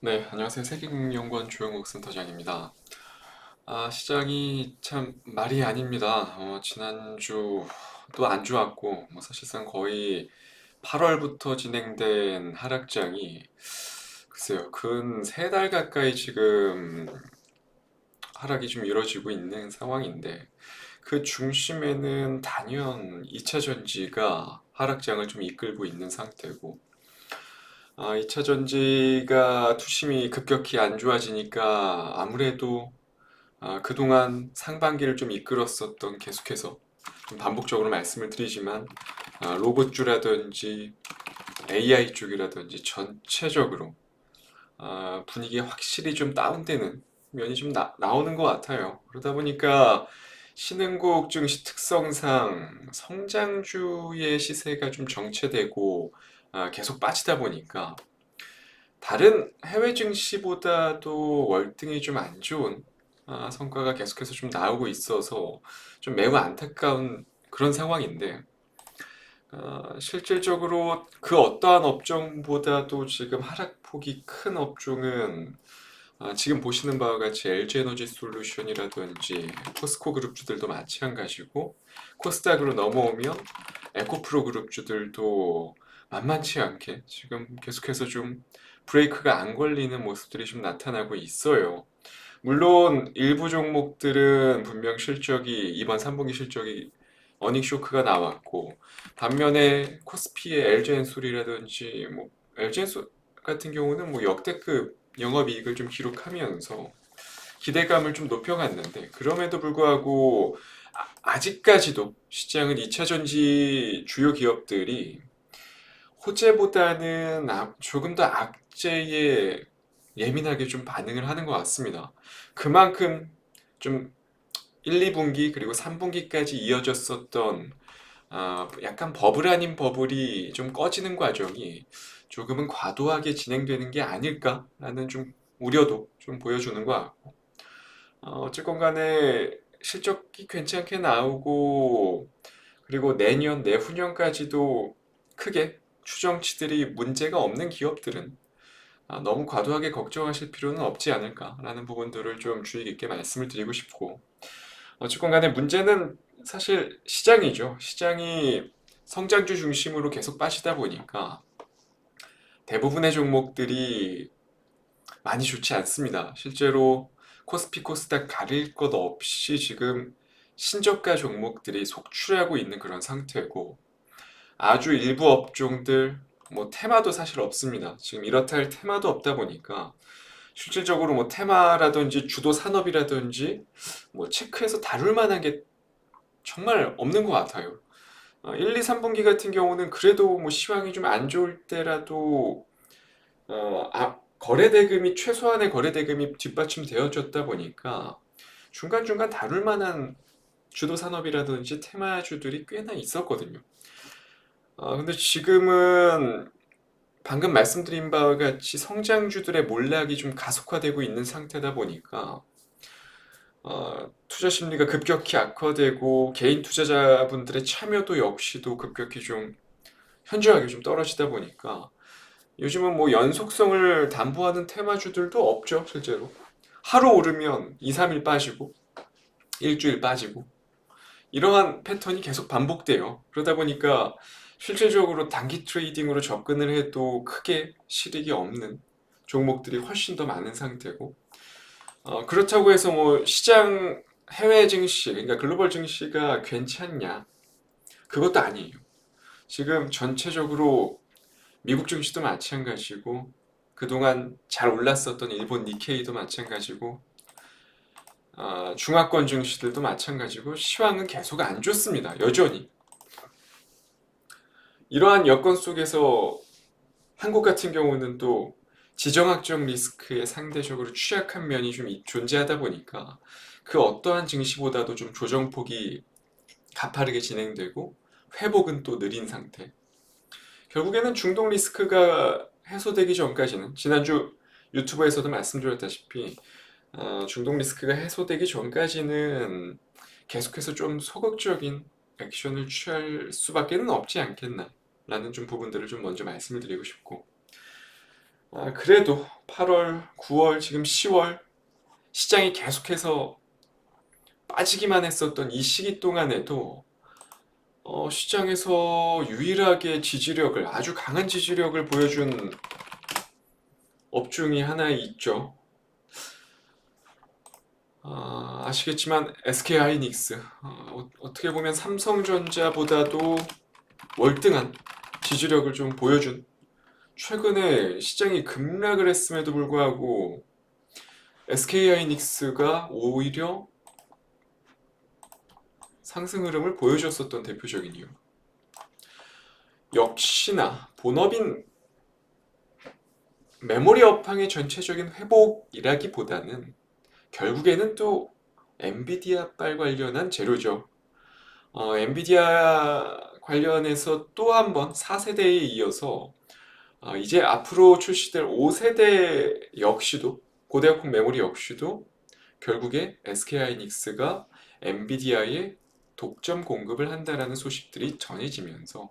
네, 안녕하세요. 세계금융연구원 조영욱 센터장입니다. 시장이 참 말이 아닙니다. 지난주 또 안 좋았고, 사실상 거의 8월부터 진행된 하락장이 글쎄요, 근 3달 가까이 지금 하락이 좀 이뤄지고 있는 상황인데, 그 중심에는 단연 2차 전지가 하락장을 좀 이끌고 있는 상태고, 2차 전지가 투심이 급격히 안 좋아지니까 아무래도 그동안 상반기를 좀 이끌었었던 계속해서 좀 반복적으로 말씀을 드리지만 로봇주라든지 AI 쪽이라든지 전체적으로 분위기가 확실히 좀 다운되는 면이 좀 나오는 것 같아요. 그러다 보니까 신흥국 증시 특성상 성장주의 시세가 좀 정체되고 계속 빠지다 보니까 다른 해외 증시보다도 월등히 좀 안 좋은 성과가 계속해서 좀 나오고 있어서 좀 매우 안타까운 그런 상황인데 실질적으로 그 어떠한 업종보다도 지금 하락폭이 큰 업종은 지금 보시는 바와 같이 LG에너지 솔루션이라든지 포스코 그룹주들도 마찬가지고 코스닥으로 넘어오면 에코프로 그룹주들도 만만치 않게 지금 계속해서 좀 브레이크가 안 걸리는 모습들이 좀 나타나고 있어요. 물론 일부 종목들은 분명 실적이 이번 3분기 실적이 어닝 쇼크가 나왔고 반면에 코스피의 LG엔솔이라든지 LG엔솔 같은 경우는 역대급 영업이익을 좀 기록하면서 기대감을 좀 높여갔는데 그럼에도 불구하고 아직까지도 시장은 2차 전지 주요 기업들이 호재보다는 조금 더 악재에 예민하게 좀 반응을 하는 것 같습니다. 그만큼 좀 1, 2분기 그리고 3분기까지 이어졌었던 약간 버블 아닌 버블이 좀 꺼지는 과정이 조금은 과도하게 진행되는 게 아닐까라는 좀 우려도 좀 보여주는 것 같고 어쨌건 간에 실적이 괜찮게 나오고 그리고 내년, 내후년까지도 크게 추정치들이 문제가 없는 기업들은 너무 과도하게 걱정하실 필요는 없지 않을까라는 부분들을 좀 주의 깊게 말씀을 드리고 싶고 어쨌건 간에 문제는 사실 시장이죠. 시장이 성장주 중심으로 계속 빠지다 보니까 대부분의 종목들이 많이 좋지 않습니다. 실제로 코스피, 코스닥 가릴 것 없이 지금 신저가 종목들이 속출하고 있는 그런 상태고 아주 일부 업종들 테마도 사실 없습니다. 지금 이렇다 할 테마도 없다 보니까 실질적으로 테마라든지 주도 산업이라든지 체크해서 다룰 만한 게 정말 없는 것 같아요. 1, 2, 3분기 같은 경우는 그래도 시황이 좀 안 좋을 때라도 거래 대금이 최소한의 거래 대금이 뒷받침되어졌다 보니까 중간중간 다룰 만한 주도 산업이라든지 테마주들이 꽤나 있었거든요. 근데 지금은 방금 말씀드린 바와 같이 성장주들의 몰락이 좀 가속화되고 있는 상태다 보니까 투자 심리가 급격히 악화되고 개인 투자자분들의 참여도 역시도 급격히 좀 현저하게 좀 떨어지다 보니까 요즘은 연속성을 담보하는 테마주들도 없죠, 실제로. 하루 오르면 2, 3일 빠지고 일주일 빠지고 이러한 패턴이 계속 반복돼요. 그러다 보니까 실질적으로 단기 트레이딩으로 접근을 해도 크게 실익이 없는 종목들이 훨씬 더 많은 상태고 그렇다고 해서 시장 해외 증시, 그러니까 글로벌 증시가 괜찮냐? 그것도 아니에요. 지금 전체적으로 미국 증시도 마찬가지고 그동안 잘 올랐었던 일본 니케이도 마찬가지고 중화권 증시들도 마찬가지고 시황은 계속 안 좋습니다. 여전히. 이러한 여건 속에서 한국 같은 경우는 또 지정학적 리스크에 상대적으로 취약한 면이 좀 존재하다 보니까 그 어떠한 증시보다도 좀 조정폭이 가파르게 진행되고 회복은 또 느린 상태. 결국에는 중동 리스크가 해소되기 전까지는 지난주 유튜브에서도 말씀드렸다시피 중동 리스크가 해소되기 전까지는 계속해서 좀 소극적인 액션을 취할 수밖에는 없지 않겠나 라는 좀 부분들을 좀 먼저 말씀을 드리고 싶고 그래도 8월, 9월, 지금 10월 시장이 계속해서 빠지기만 했었던 이 시기 동안에도 시장에서 유일하게 지지력을, 아주 강한 지지력을 보여준 업종이 하나 있죠. 아시겠지만 SK하이닉스, 어떻게 보면 삼성전자보다도 월등한 지지력을 좀 보여준, 최근에 시장이 급락을 했음에도 불구하고 SK하이닉스가 오히려 상승 흐름을 보여줬었던 대표적인 이유. 역시나 본업인 메모리 업황의 전체적인 회복이라기보다는 결국에는 또 엔비디아빨 관련한 재료죠. 엔비디아 관련해서 또 한 번 4세대에 이어서 이제 앞으로 출시될 5세대 역시도, 고대역폭 메모리 역시도 결국에 SK하이닉스가 엔비디아에 독점 공급을 한다라는 소식들이 전해지면서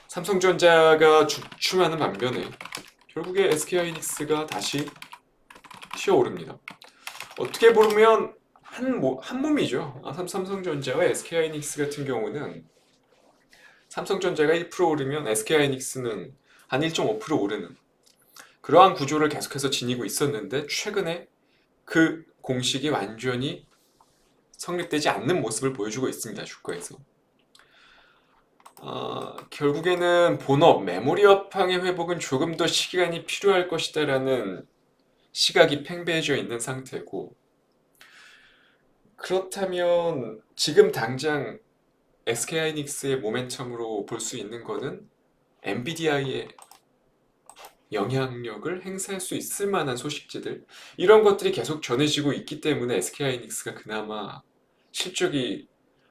삼성전자가 주춤하는 반면에 결국에 SK하이닉스가 다시 튀어오릅니다. 어떻게 보면 한 몸이죠. 삼성전자와 SK하이닉스 같은 경우는 삼성전자가 1% 오르면 SK하이닉스는 한 1.5% 오르는 그러한 구조를 계속해서 지니고 있었는데, 최근에 그 공식이 완전히 성립되지 않는 모습을 보여주고 있습니다. 주가에서. 결국에는 본업, 메모리 업황의 회복은 조금 더 시간이 필요할 것이다라는 시각이 팽배해져 있는 상태고, 그렇다면 지금 당장 SK하이닉스의 모멘텀으로 볼 수 있는 거는 엔비디아의 영향력을 행사할 수 있을 만한 소식지들, 이런 것들이 계속 전해지고 있기 때문에 SK하이닉스가 그나마 실적이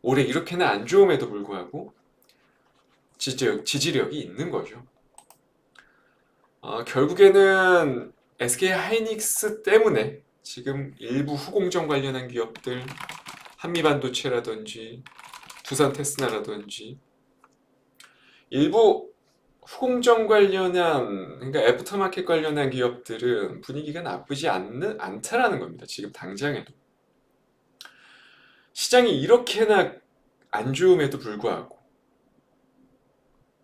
올해 이렇게나 안 좋음에도 불구하고 지지력이 있는 거죠. 결국에는 SK하이닉스 때문에 지금 일부 후공정 관련한 기업들, 한미반도체라든지 두산 테스나라든지 일부 후공정 관련한, 그러니까 애프터마켓 관련한 기업들은 분위기가 나쁘지 않다라는 겁니다. 지금 당장에도. 시장이 이렇게나 안 좋음에도 불구하고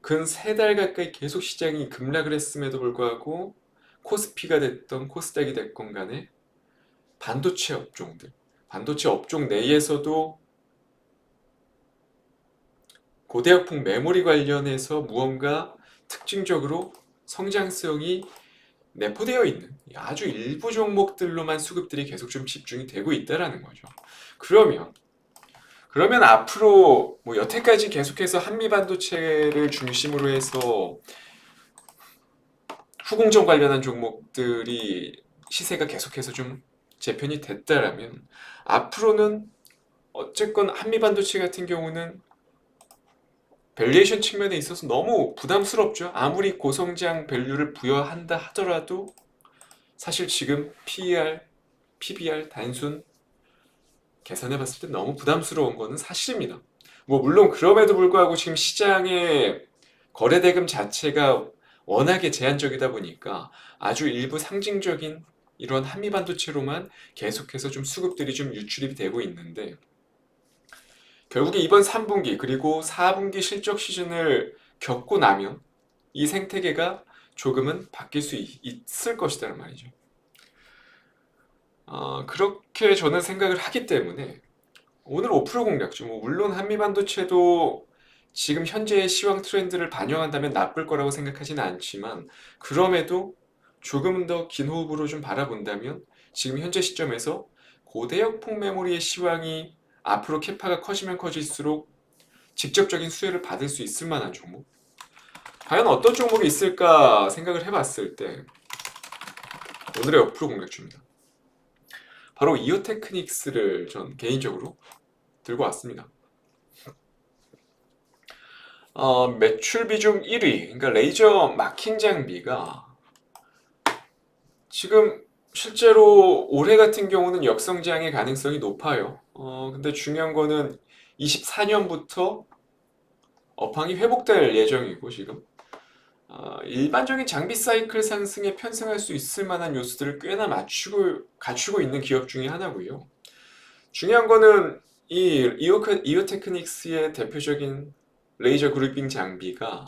근 3달 가까이 계속 시장이 급락을 했음에도 불구하고 코스피가 됐던 코스닥이 됐건 간에 반도체 업종들, 반도체 업종 내에서도 고대역폭 메모리 관련해서 무언가 특징적으로 성장성이 내포되어 있는 아주 일부 종목들로만 수급들이 계속 좀 집중이 되고 있다라는 거죠. 그러면 앞으로 뭐 여태까지 계속해서 한미 반도체를 중심으로 해서 후공정 관련한 종목들이 시세가 계속해서 좀 재편이 됐다라면, 앞으로는 어쨌건 한미 반도체 같은 경우는 밸류에이션 측면에 있어서 너무 부담스럽죠. 아무리 고성장 밸류를 부여한다 하더라도 사실 지금 PER, PBR 단순 계산해 봤을 때 너무 부담스러운 거는 사실입니다. 뭐 물론 그럼에도 불구하고 지금 시장의 거래대금 자체가 워낙에 제한적이다 보니까 아주 일부 상징적인 이런 한미반도체로만 계속해서 좀 수급들이 좀 유출이 되고 있는데, 결국에 이번 3분기 그리고 4분기 실적 시즌을 겪고 나면 이 생태계가 조금은 바뀔 수 있을 것이라는 말이죠. 그렇게 저는 생각을 하기 때문에 오늘 5% 공략주, 뭐 물론 한미반도체도 지금 현재의 시황 트렌드를 반영한다면 나쁠 거라고 생각하지는 않지만, 그럼에도 조금 더 긴 호흡으로 좀 바라본다면 지금 현재 시점에서 고대역폭 메모리의 시황이 앞으로 캐파가 커지면 커질수록 직접적인 수혜를 받을 수 있을 만한 종목, 과연 어떤 종목이 있을까 생각을 해봤을 때 오늘의 5% 공략주입니다. 바로 이오테크닉스를 전 개인적으로 들고 왔습니다. 매출 비중 1위, 그러니까 레이저 마킹 장비가 지금 실제로 올해 같은 경우는 역성장의 가능성이 높아요. 근데 중요한 거는 24년부터 업황이 회복될 예정이고, 지금 일반적인 장비 사이클 상승에 편승할 수 있을 만한 요소들을 꽤나 갖추고 있는 기업 중에 하나고요. 중요한 거는 이 이오테크닉스의 대표적인 레이저 그루빙 장비가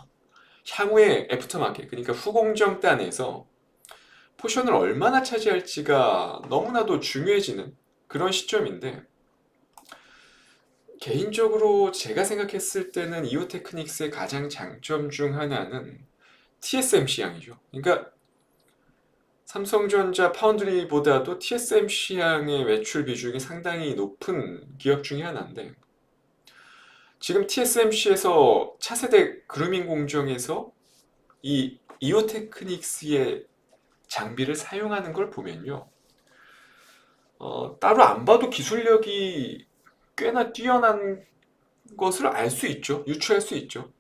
향후에 애프터마켓, 그러니까 후공정 단에서 포션을 얼마나 차지할지가 너무나도 중요해지는 그런 시점인데, 개인적으로 제가 생각했을 때는 이오테크닉스의 가장 장점 중 하나는 TSMC 향이죠. 그러니까 삼성전자 파운드리보다도 TSMC 향의 매출 비중이 상당히 높은 기업 중에 하나인데, 지금 TSMC에서 차세대 그루밍 공정에서 이 이오테크닉스의 장비를 사용하는 걸 보면요. 따로 안 봐도 기술력이 꽤나 뛰어난 것을 알 수 있죠. 유추할 수 있죠.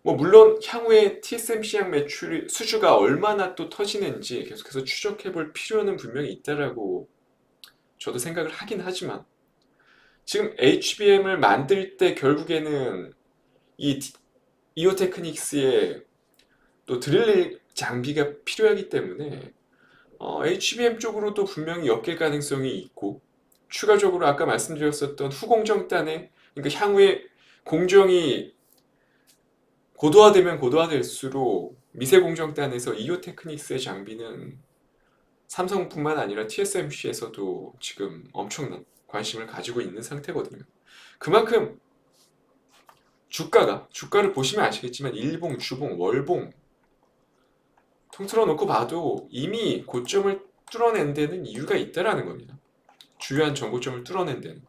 뭐 물론 향후에 TSMC향 매출 수주가 얼마나 또 터지는지 계속해서 추적해 볼 필요는 분명히 있다라고 저도 생각을 하긴 하지만, 지금 HBM을 만들 때 결국에는 이 이오테크닉스의 또 드릴 장비가 필요하기 때문에 HBM 쪽으로도 분명히 엮일 가능성이 있고, 추가적으로 아까 말씀드렸었던 후공정단에, 그러니까 향후에 공정이 고도화되면 고도화될수록 미세 공정단에서 이오테크닉스의 장비는 삼성뿐만 아니라 TSMC에서도 지금 엄청난 관심을 가지고 있는 상태거든요. 그만큼 주가를 보시면 아시겠지만 일봉, 주봉, 월봉 통틀어 놓고 봐도 이미 고점을 뚫어낸 데는 이유가 있다라는 겁니다. 주요한 전고점을 뚫어낸 데는.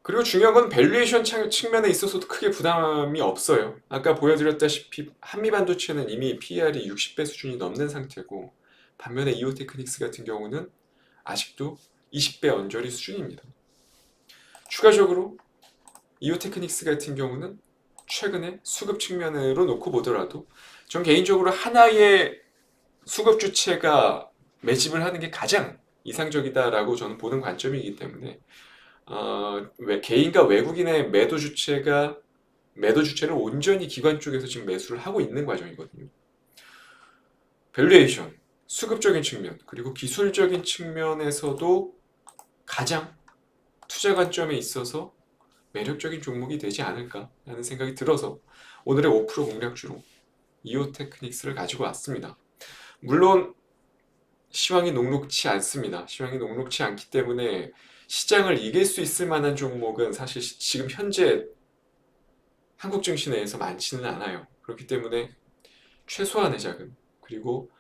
그리고 중요한 건 밸류에이션 측면에 있어서도 크게 부담이 없어요. 아까 보여드렸다시피 한미반도체는 이미 PER이 60배 수준이 넘는 상태고, 반면에 이오테크닉스 같은 경우는 아직도 20배 언저리 수준입니다. 추가적으로 이오테크닉스 같은 경우는 최근에 수급 측면으로 놓고 보더라도 전 개인적으로 하나의 수급 주체가 매집을 하는 게 가장 이상적이다라고 저는 보는 관점이기 때문에, 개인과 외국인의 매도 주체를 온전히 기관 쪽에서 지금 매수를 하고 있는 과정이거든요. 밸류에이션, 수급적인 측면, 그리고 기술적인 측면에서도 가장 투자 관점에 있어서 매력적인 종목이 되지 않을까라는 생각이 들어서 오늘의 5% 공략주로 이오테크닉스를 가지고 왔습니다. 물론 시황이 녹록치 않습니다. 시황이 녹록치 않기 때문에 시장을 이길 수 있을 만한 종목은 사실 지금 현재 한국 증시 내에서 많지는 않아요. 그렇기 때문에 최소한의 자금, 그리고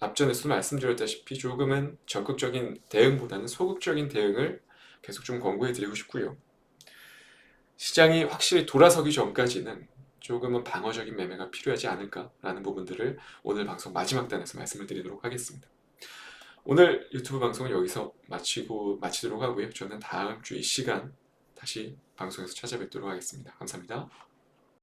앞전에서도 말씀드렸다시피 조금은 적극적인 대응보다는 소극적인 대응을 계속 좀 권고해 드리고 싶고요. 시장이 확실히 돌아서기 전까지는 조금은 방어적인 매매가 필요하지 않을까라는 부분들을 오늘 방송 마지막 단에서 말씀을 드리도록 하겠습니다. 오늘 유튜브 방송은 여기서 마치도록 하고요. 저는 다음 주 이 시간 다시 방송에서 찾아뵙도록 하겠습니다. 감사합니다.